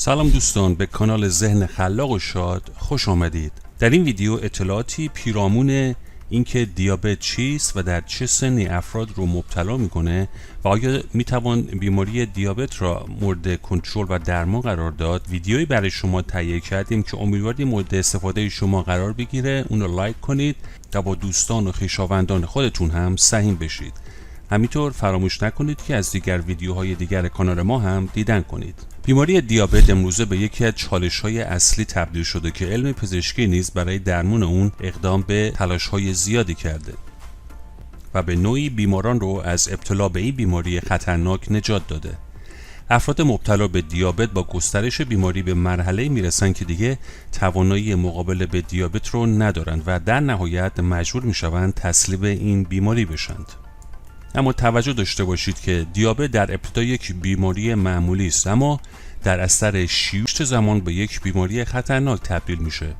سلام دوستان، به کانال ذهن خلاق و شاد خوش آمدید. در این ویدیو اطلاعاتی پیرامون اینکه دیابت چیست و در چه سنی افراد رو مبتلا میکنه و آیا میتوان بیماری دیابت را مورد کنترل و درمان قرار داد، ویدیویی برای شما تهیه کردیم که امیدواریم مورد استفاده شما قرار بگیره. اون رو لایک کنید و با دوستان و خویشاوندان خودتون هم سهیم بشید. همینطور فراموش نکنید که از دیگر ویدیوهای دیگر کانال ما هم دیدن کنید. بیماری دیابت امروزه به یکی از چالش‌های اصلی تبدیل شده که علم پزشکی نیز برای درمان اون اقدام به تلاش‌های زیادی کرده و به نوعی بیماران رو از ابتلا به این بیماری خطرناک نجات داده. افراد مبتلا به دیابت با گسترش بیماری به مرحله میرسن که دیگه توانایی مقابله به دیابت رو ندارند و در نهایت مجبور میشوند تسلیم این بیماری بشند. اما توجه داشته باشید که دیابت در ابتدا یک بیماری معمولی است، اما در اثر شیوع زمان به یک بیماری خطرناک تبدیل میشه.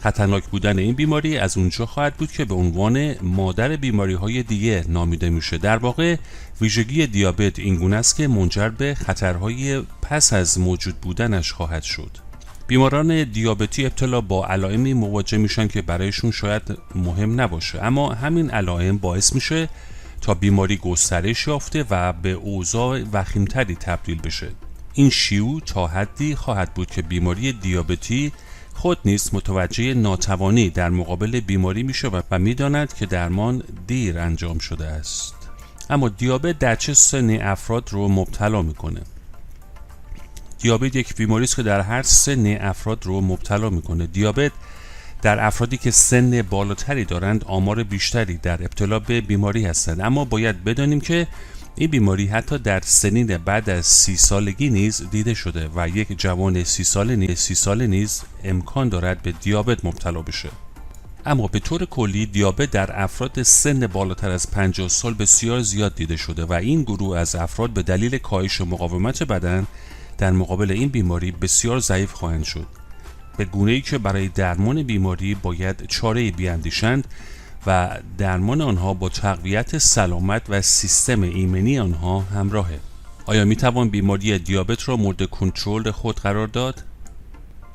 خطرناک بودن این بیماری از اونجا خواهد بود که به عنوان مادر بیماری‌های دیگه نامیده میشه. در واقع ویژگی دیابت اینگونه است که منجر به خطرهای پس از موجود بودنش خواهد شد. بیماران دیابتی ابتلا با علائمی مواجه میشن که برایشون شاید مهم نباشه، اما همین علائم باعث میشه تا بیماری گسترش یافته و به اوضاع وخیمتری تبدیل بشه. این شیوع تا حدی خواهد بود که بیماری دیابتی خود نیز متوجه ناتوانی در مقابل بیماری میشه و میداند که درمان دیر انجام شده است. اما دیابت در چه سنی افراد رو مبتلا میکنه؟ دیابت یک بیماری است که در هر سنی افراد رو مبتلا میکنه. دیابت در افرادی که سن بالاتری دارند آمار بیشتری در ابتلا به بیماری هستند، اما باید بدانیم که این بیماری حتی در سنین بعد از 30 سالگی نیز دیده شده و یک جوان 30 ساله نیز امکان دارد به دیابت مبتلا بشه. اما به طور کلی دیابت در افراد سن بالاتر از 50 سال بسیار زیاد دیده شده و این گروه از افراد به دلیل کاهش مقاومت بدن در مقابل این بیماری بسیار ضعیف خواهند شد، به گونه‌ای که برای درمان بیماری باید چاره‌ای بیاندیشند و درمان آنها با تقویت سلامت و سیستم ایمنی آنها همراهه. آیا میتوان بیماری دیابت را مورد کنترل خود قرار داد؟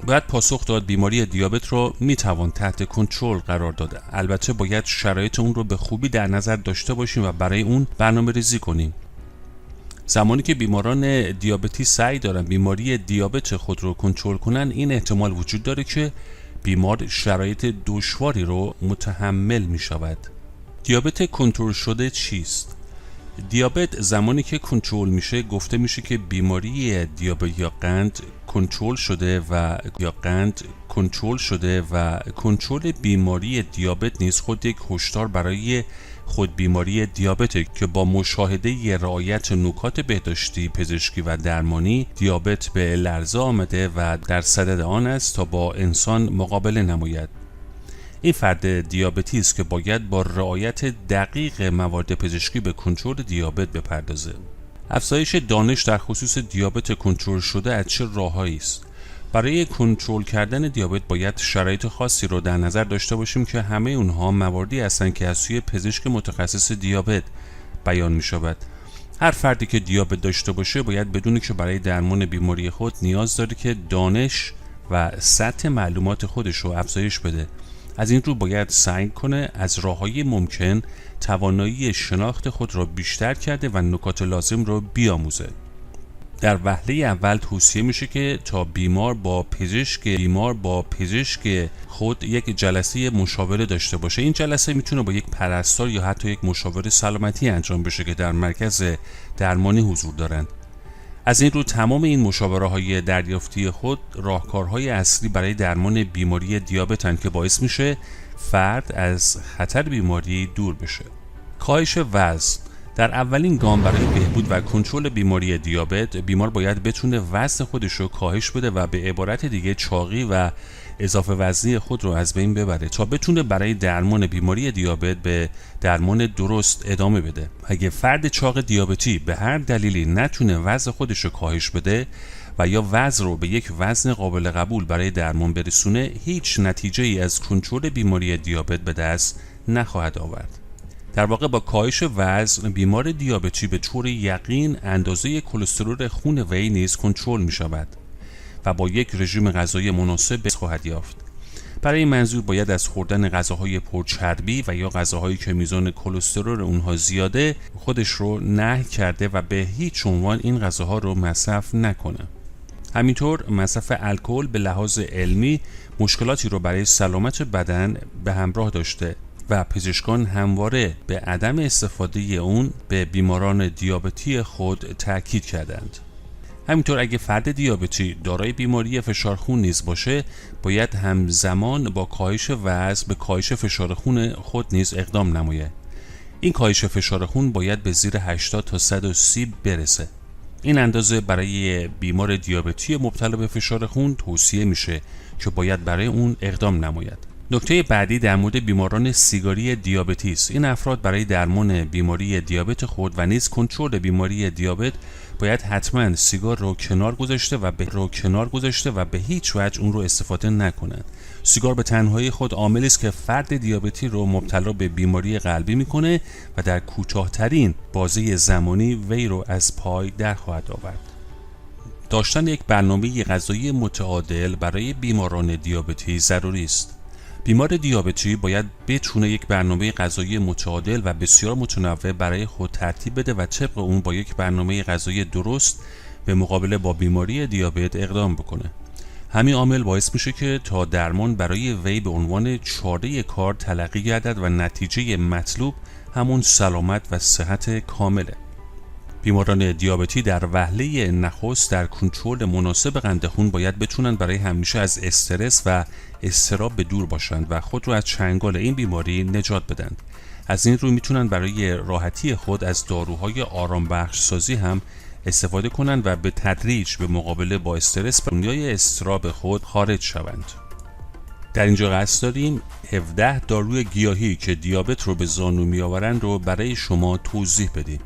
باید پاسخ داد بیماری دیابت را میتوان تحت کنترل قرار داد. البته باید شرایط اون رو به خوبی در نظر داشته باشیم و برای اون برنامه‌ریزی کنیم. زمانی که بیماران دیابتی سعی دارن بیماری دیابت خود رو کنترل کنن، این احتمال وجود داره که بیمار شرایط دشواری رو متحمل می شود. دیابت کنترل شده چیست؟ دیابت زمانی که کنترل میشه گفته میشه که بیماری دیابت یا قند کنترل شده و کنترل بیماری دیابت نیز خود یک هشدار برای خود بیماری دیابت که با مشاهده رعایت نکات بهداشتی، پزشکی و درمانی دیابت به لرزه آمده و در صدد آن است تا با انسان مقابله نماید. این فرد دیابتی است که باید با رعایت دقیق موارد پزشکی به کنترل دیابت بپردازه. افزایش دانش در خصوص دیابت کنترل شده از چه راههایی است؟ برای کنترل کردن دیابت باید شرایط خاصی رو در نظر داشته باشیم که همه اونها مواردی هستند که از سوی پزشک متخصص دیابت بیان می شود. هر فردی که دیابت داشته باشه باید بدونه که برای درمان بیماری خود نیاز داره که دانش و سطح معلومات خودش رو افزایش بده. از این رو باید سعی کنه از راههای ممکن توانایی شناخت خود را بیشتر کرده و نکات لازم رو بیاموزه. در وهله اول توصیه میشه که تا بیمار با پزشک خود یک جلسه مشاوره داشته باشه. این جلسه میتونه با یک پرستار یا حتی یک مشاور سلامتی انجام بشه که در مرکز درمانی حضور دارند. از این رو تمام این مشاوره‌های دریافتی خود راهکارهای اصلی برای درمان بیماری دیابتن که باعث میشه فرد از خطر بیماری دور بشه. کاهش وزن در اولین گام برای بهبود و کنترل بیماری دیابت، بیمار باید بتونه وزن خودش رو کاهش بده و به عبارت دیگه چاقی و اضافه وزنی خود رو از بین ببره تا بتونه برای درمان بیماری دیابت به درمان درست ادامه بده. اگه فرد چاق دیابتی به هر دلیلی نتونه وزن خودش رو کاهش بده و یا وزن رو به یک وزن قابل قبول برای درمان برسونه، هیچ نتیجه ای از کنترل بیماری دیابت به دست نخواهد آورد. در واقع با کاهش وزن بیمار دیابتی به طور یقین اندازه کلسترول خون وی نیز کنترل می شود و با یک رژیم غذایی مناسب خواهد یافت. برای این منظور باید از خوردن غذاهای پرچربی و یا غذاهایی که میزان کلسترول اونها زیاده خودش رو نهی کرده و به هیچ عنوان این غذاها رو مصرف نکنه. همینطور مصرف الکل به لحاظ علمی مشکلاتی رو برای سلامت بدن به همراه داشته و پزشکان همواره به عدم استفاده اون به بیماران دیابتی خود تاکید کردند. همینطور اگه فرد دیابتی دارای بیماری فشار خون نیز باشه، باید همزمان با کاهش وزن به کاهش فشار خون خود نیز اقدام نماید. این کاهش فشار خون باید به زیر 80 تا 130 برسه. این اندازه برای بیمار دیابتی مبتلا به فشار خون توصیه میشه که باید برای اون اقدام نماید. نکته بعدی در مورد بیماران سیگاری دیابتی است. این افراد برای درمان بیماری دیابت خود و نیز کنترل بیماری دیابت باید حتما سیگار رو کنار گذاشته و به هیچ وجه اون رو استفاده نکنند. سیگار به تنهایی خود عاملی است که فرد دیابتی رو مبتلا به بیماری قلبی میکنه و در کوتاه‌ترین بازه زمانی وی رو از پای در خواهد آورد. داشتن یک برنامه غذایی متعادل برای بیماران دیابتی ضروری است. بیمار دیابتی باید بتونه یک برنامه غذایی متعادل و بسیار متنوع برای خود ترتیب بده و طبق اون با یک برنامه غذایی درست به مقابله با بیماری دیابت اقدام بکنه. همین عامل باعث میشه که تا درمان برای وی به عنوان چاره کار تلقی گردد و نتیجه مطلوب همون سلامت و صحت کامله. بیماران دیابتی در وهله نخست در کنترل مناسب قند خون باید بتونن برای همیشه از استرس و اضطراب به دور باشند و خود رو از چنگال این بیماری نجات بدن. از این رو میتونن برای راحتی خود از داروهای آرام بخش سازی هم استفاده کنند و به تدریج به مقابله با استرس و دنیای اضطراب خود خارج شوند. در اینجا قصد داریم 17 داروی گیاهی که دیابت رو به زانو میآورند رو برای شما توضیح بدیم.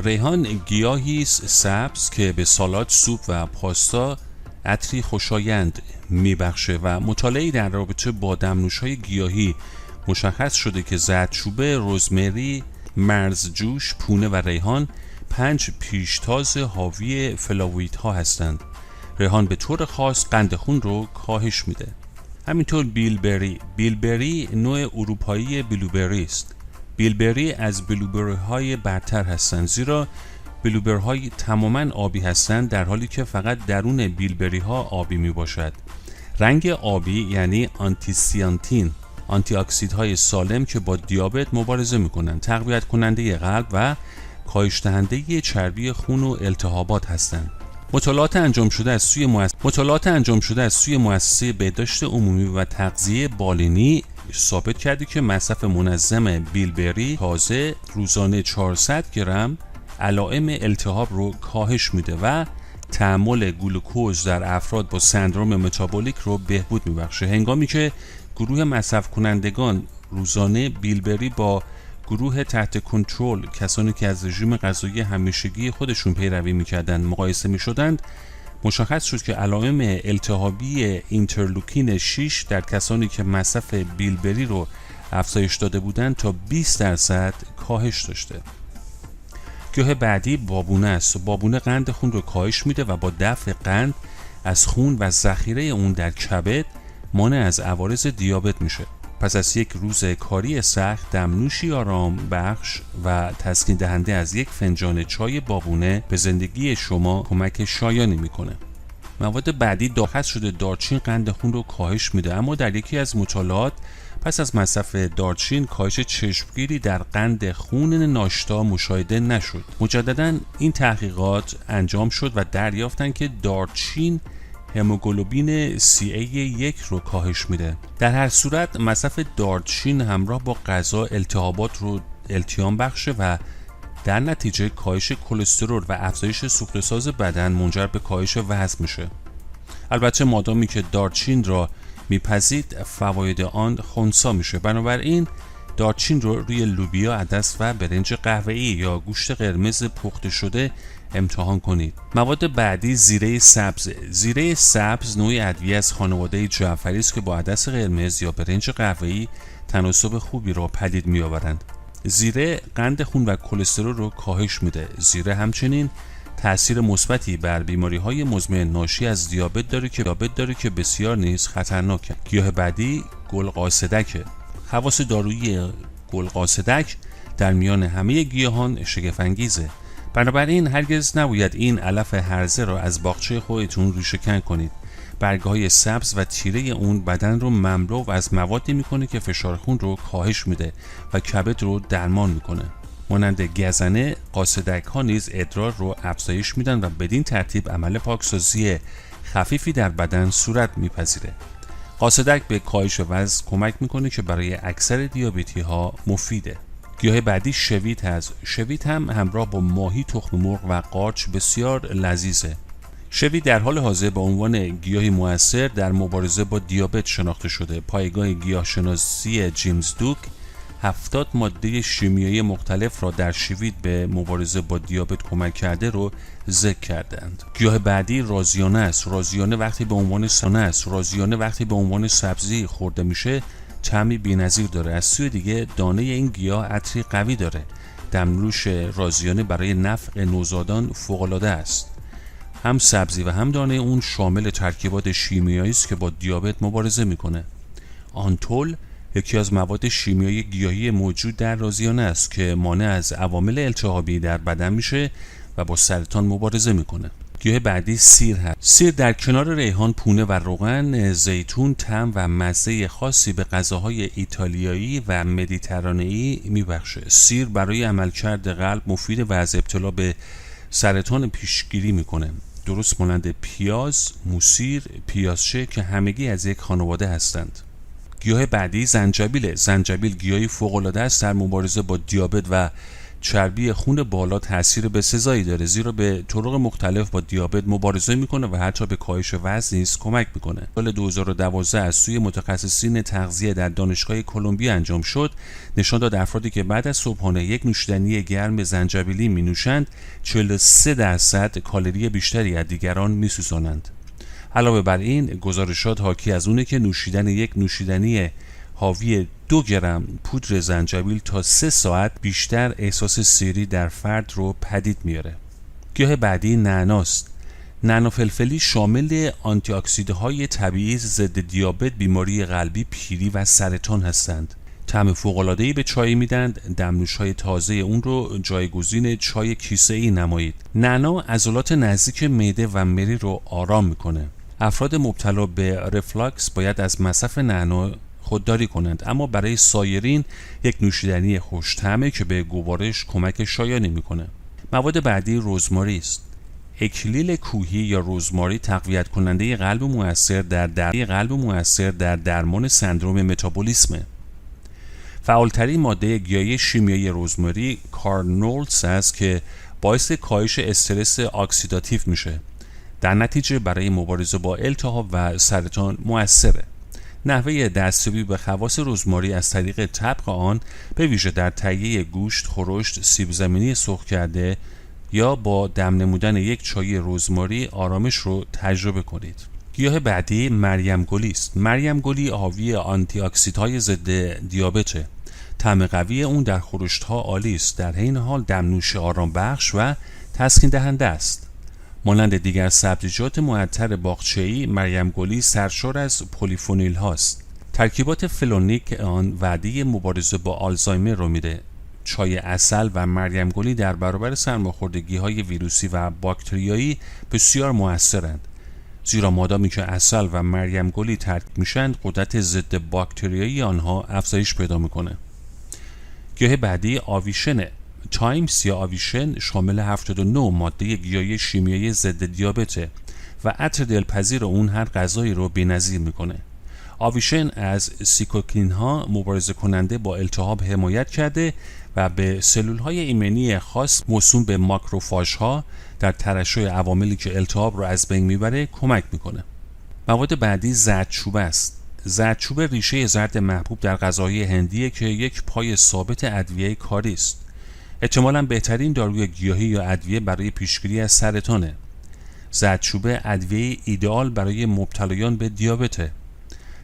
ریحان گیاهی است سبز که به سالاد، سوپ و پاستا عطری خوشایند میبخشه و مطالعه‌ای در رابطه با دمنوش‌های گیاهی مشخص شده که زردچوبه، روزمری، مرزجوش، پونه و ریحان 5 پیشتاز حاوی فلاویدها هستند. ریحان به طور خاص قند خون رو کاهش میده. همینطور بیلبری نوع اروپایی بلوبری است. بیلبری از بلوبری های برتر هستند زیرا بلوبری های تماما آبی هستند در حالی که فقط درون بیلبری ها آبی می باشد. رنگ آبی یعنی آنتیسیانتین، آنتی اکسیدهای سالم که با دیابت مبارزه می کنند، تقویت کننده قلب و کاهش دهنده چربی خون و التهابات هستند. مطالعات انجام شده از سوی مؤسسه بهداشت عمومی و تغذیه بالینی ثابت کرده که مصرف منظم بیلبری تازه روزانه 400 گرم علائم التهاب رو کاهش میده و تحمل گلوکوز در افراد با سندرم متابولیک رو بهبود میبخشه. هنگامی که گروه مصرف کنندگان روزانه بیلبری با گروه تحت کنترل، کسانی که از رژیم غذایی همیشگی خودشون پیروی میکردند، مقایسه میشدند، مشخص شد که علائم التهابی اینترلوکین 6 در کسانی که مصرف بیلبری رو افزایش داده بودند تا 20% کاهش داشته. گیاه بعدی بابونه است. بابونه قند خون رو کاهش میده و با دفع قند از خون و ذخیره اون در کبد مانع از عوارض دیابت میشه. پس از یک روز کاری سخت، دمنوشی آرام بخش و تسکین دهنده از یک فنجان چای بابونه به زندگی شما کمک شایانی میکنه. مواد بعدی داخل شده دارچین قند خون رو کاهش میده، اما در یکی از مطالعات پس از مصرف دارچین کاهش چشمگیری در قند خون ناشتا مشاهده نشد. مجددا این تحقیقات انجام شد و دریافتند که دارچین هموگلوبین CA1 رو کاهش میده. در هر صورت مصرف دارچین همراه با غذا التهابات رو التیام بخشه و در نتیجه کاهش کلسترول و افزایش سوخته‌ساز بدن منجر به کاهش وزن میشه. البته مادامی که دارچین را میپزید فواید آن خنثی میشه. بنابراین دارچین رو روی لوبیا، عدس و برنج قهوه‌ای یا گوشت قرمز پخته شده امتحان کنید. مواد بعدی زیره سبز. زیره سبز نوعی ادویه از خانواده جعفری است که با عدس قرمز یا برنج قهوه‌ای تناسب خوبی را پدید می‌آورند. زیره قند خون و کلسترول رو کاهش میده. زیره همچنین تأثیر مثبتی بر بیماری‌های مزمن ناشی از دیابت داره که بسیار نیز خطرناکه. گیاه بعدی گلقاصدک. خواص دارویی گلقاصدک در میان همه گیاهان شگفت‌انگیزه. بنابراین هرگز نباید این علف هرزه را از باغچه خودتون ریشه‌کن کنید. برگ‌های سبز و تیره اون بدن رو مملو از موادی میکنه که فشار خون رو کاهش میده و کبد رو درمان میکنه. مانند گزنه، قاصدک ها نیز ادرار رو افزایش میدن و بدین ترتیب عمل پاکسازی خفیفی در بدن صورت میپذیره. قاصدک به کاهش وزن کمک میکنه که برای اکثر دیابتی ها مفیده. گیاه بعدی شوید هست. شوید هم همراه با ماهی، تخم مرغ و قارچ بسیار لذیذه. شوید در حال حاضر به عنوان گیاهی مؤثر در مبارزه با دیابت شناخته شده. پایگاه گیاهشناسی جیمز دوک 70 ماده شیمیایی مختلف را در شوید به مبارزه با دیابت کمک کرده رو ذکر کردند. گیاه بعدی رازیانه است. رازیانه وقتی به عنوان سبزی خورده میشه طعمی بی‌نظیر داره. از سوی دیگه دانه این گیاه عطری قوی داره. دمنوش رازیانه برای نفع نوزادان فوق‌العاده است. هم سبزی و هم دانه اون شامل ترکیبات شیمیایی است که با دیابت مبارزه میکنه. آنتول یکی از مواد شیمیایی گیاهی موجود در رازیانه است که مانع از عوامل التهابی در بدن میشه و با سرطان مبارزه میکنه. گیاه بعدی سیر هست. سیر در کنار ریحان، پونه و روغن زیتون طعم و مزه خاصی به غذاهای ایتالیایی و مدیترانه‌ای میبخشه. سیر برای عملکرد قلب مفیده و از ابتلا به سرطان پیشگیری میکنه. درست مانند پیاز، موسیر، پیازچه که همگی از یک خانواده هستند. گیاه بعدی زنجبیله. زنجبیل گیاهی فوق‌العاده است در مبارزه با دیابت و چربی خون بالا تاثیر بسزایی داره، زیرا به طرق مختلف با دیابت مبارزه میکنه و حتی به کاهش وزن نیز کمک میکنه. سال 2012 از سوی متخصصین تغذیه در دانشگاه کلمبیا انجام شد. نشان داد افرادی که بعد از صبحانه یک نوشیدنی گرم زنجبیلی می نوشند 43% کالری بیشتری از دیگران می سوزانند. علاوه بر این گزارشات حاکی از اونه که نوشیدن یک نوشیدنی حاوی 2 گرم پودر زنجبیل تا 3 ساعت بیشتر احساس سیری در فرد رو پدید میاره. گیاه بعدی نعناست. نعنا فلفلی شامل آنتی اکسیدهای طبیعی ضد دیابت، بیماری قلبی، پیری و سرطان هستند. طعم فوق‌العاده‌ای به چای میدند. دمنوش‌های تازه اون رو جایگزین چای کیسه‌ای نمایید. نعنا عضلات نزدیک معده و مری رو آرام میکنه. افراد مبتلا به رفلاکس باید از مصرف نعنا خودداری کنند، اما برای سایرین یک نوشیدنی خوش‌طعمه که به گوارش کمک شایانی میکنه. مواد بعدی رزماری است. اکلیل کوهی یا رزماری تقویت کننده قلب مؤثر در درمان سندرم متابولیسمه. فعالترین ماده گیاهی شیمیایی رزماری کارنولز است که باعث کاهش استرس اکسیداتیو میشه. در نتیجه برای مبارزه با التهاب و سرطان مؤثره. نحوه دستیابی به خواص رزماری از طریق طبخ آن، به ویژه در تهیه گوشت، خورشت، سیب زمینی سرخ کرده یا با دم نمودن یک چای رزماری آرامش رو تجربه کنید. گیاه بعدی مریم گلی است. مریم گلی حاوی آنتی اکسیدهای ضد دیابته. طعم قوی اون در خورشت‌ها عالی است. در حین حال دمنوش آرام بخش و تسکین دهنده است. مانند دیگر سبزیجات معطر باغچه‌ای، مریم گلی سرشار از پلیفونیل هاست. ترکیبات فلونیک آن وعده مبارزه با آلزایمر رو میده. چای عسل و مریم گلی در برابر سرماخوردگی‌های ویروسی و باکتریایی بسیار مؤثرند، زیرا مادامی که عسل و مریم گلی ترکیب میشن، قدرت ضد باکتریایی آنها افزایش پیدا میکنه. گیاه بعدی آویشنه. تایمز یا آویشن شامل 79 ماده گیاهی شیمیایی ضد دیابته و عطر دلپذیر اون هر غذایی رو بی‌نظیر میکنه. آویشن از سیتوکین ها مبارزه کننده با التهاب حمایت کرده و به سلول های ایمنی خاص موسوم به ماکروفاژ ها در ترشح عواملی که التهاب رو از بین میبره کمک میکنه. مواد بعدی زردچوبه است. زردچوبه ریشه زرد محبوب در غذاهای هندیه که یک پای ثابت ادویه کاری است. احتمالاً بهترین داروی گیاهی یا ادویه برای پیشگیری از سرطانه. زردچوبه ادویه ایدئال برای مبتلایان به دیابته.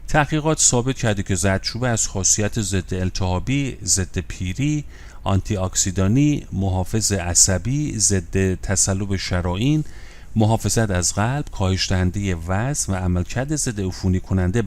تحقیقات ثابت کرده که زردچوبه از خاصیت ضد التهابی، ضد پیری، آنتی اکسیدانی، محافظ عصبی، ضد تصلب شرائین، محافظت از قلب، کاهش دهنده وزن و عملکرد ضد عفونی کننده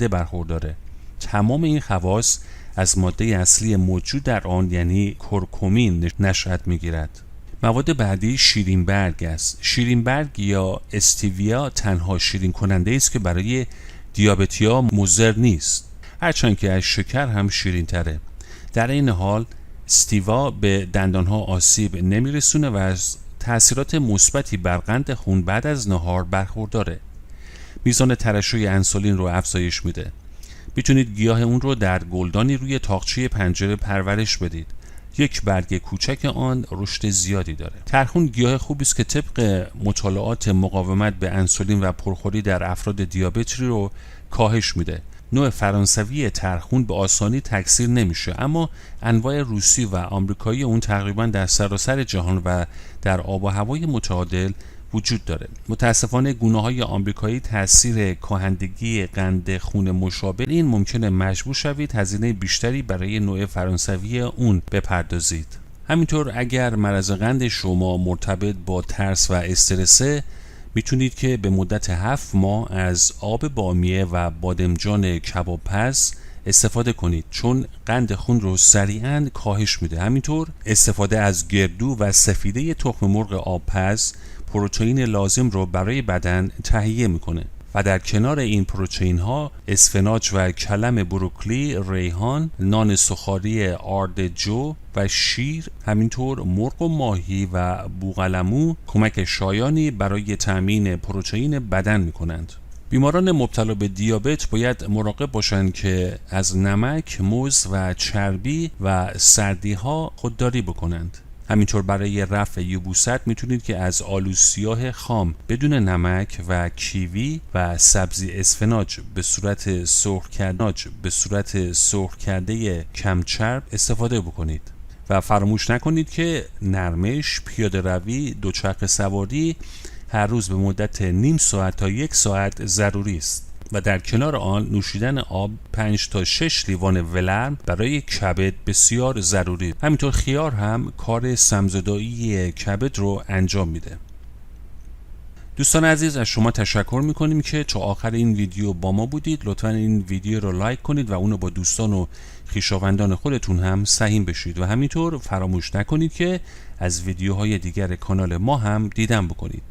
برخورداره. تمام این خواص از ماده اصلی موجود در آن یعنی کرکمین نشأت میگیرد. مواد بعدی شیرین برگ است. شیرین برگ یا استیویا تنها شیرین کننده است که برای دیابتی‌ها مضر نیست، هرچند که از شکر هم شیرین تره. در این حال استیوا به دندانها آسیب نمیرسونه و از تأثیرات مثبتی بر قند خون بعد از نهار برخورداره. میزان ترشح انسولین رو افزایش میده. میتونید گیاه اون رو در گلدانی روی تاقچه پنجره پرورش بدید. یک برگ کوچک آن رشد زیادی داره. ترخون گیاه خوبی است که طبق مطالعات مقاومت به انسولین و پرخوری در افراد دیابتی رو کاهش میده. نوع فرانسوی ترخون به آسانی تکثیر نمیشه، اما انواع روسی و آمریکایی اون تقریبا در سراسر جهان و در آب و هوای متعادل وجود داره. متاسفانه گونه‌های آمریکایی تاثیر کاهندگی قند خون مشابه این ممکنه مجبور شوید هزینه بیشتری برای نوع فرانسوی اون بپردازید. همینطور اگر مرض قند شما مرتبط با ترس و استرسه، میتونید که به مدت 7 ماه از آب بامیه و بادمجان کبابپز استفاده کنید، چون قند خون رو سریعاً کاهش میده. همینطور استفاده از گردو و سفیده تخم مرغ آبپز پروتئین لازم رو برای بدن تهیه میکنه و در کنار این پروتئین ها اسفناج و کلم بروکلی، ریحان، نان سوخاری آردجو و شیر، همینطور مرغ و ماهی و بوقلمو کمک شایانی برای تامین پروتئین بدن میکنند. بیماران مبتلا به دیابت باید مراقب باشند که از نمک، موز و چربی و سردی ها خودداری بکنند. همینطور برای رفع یبوست میتونید که از آلو سیاه خام بدون نمک و کیوی و سبزی اسفناج به صورت سرخ کرده کم چرب استفاده بکنید و فراموش نکنید که نرمش، پیاده روی، دوچرخه سواری هر روز به مدت نیم ساعت تا 1 ساعت ضروری است و در کنار آن نوشیدن آب 5 تا 6 لیوان ولرم برای کبد بسیار ضروری. همینطور خیار هم کار سمزدایی کبد رو انجام میده. دوستان عزیز، از شما تشکر میکنیم که تا آخر این ویدیو با ما بودید. لطفا این ویدیو رو لایک کنید و اونو با دوستان و خویشاوندان خودتون هم سهیم بشید و همینطور فراموش نکنید که از ویدیوهای دیگر کانال ما هم دیدن بکنید.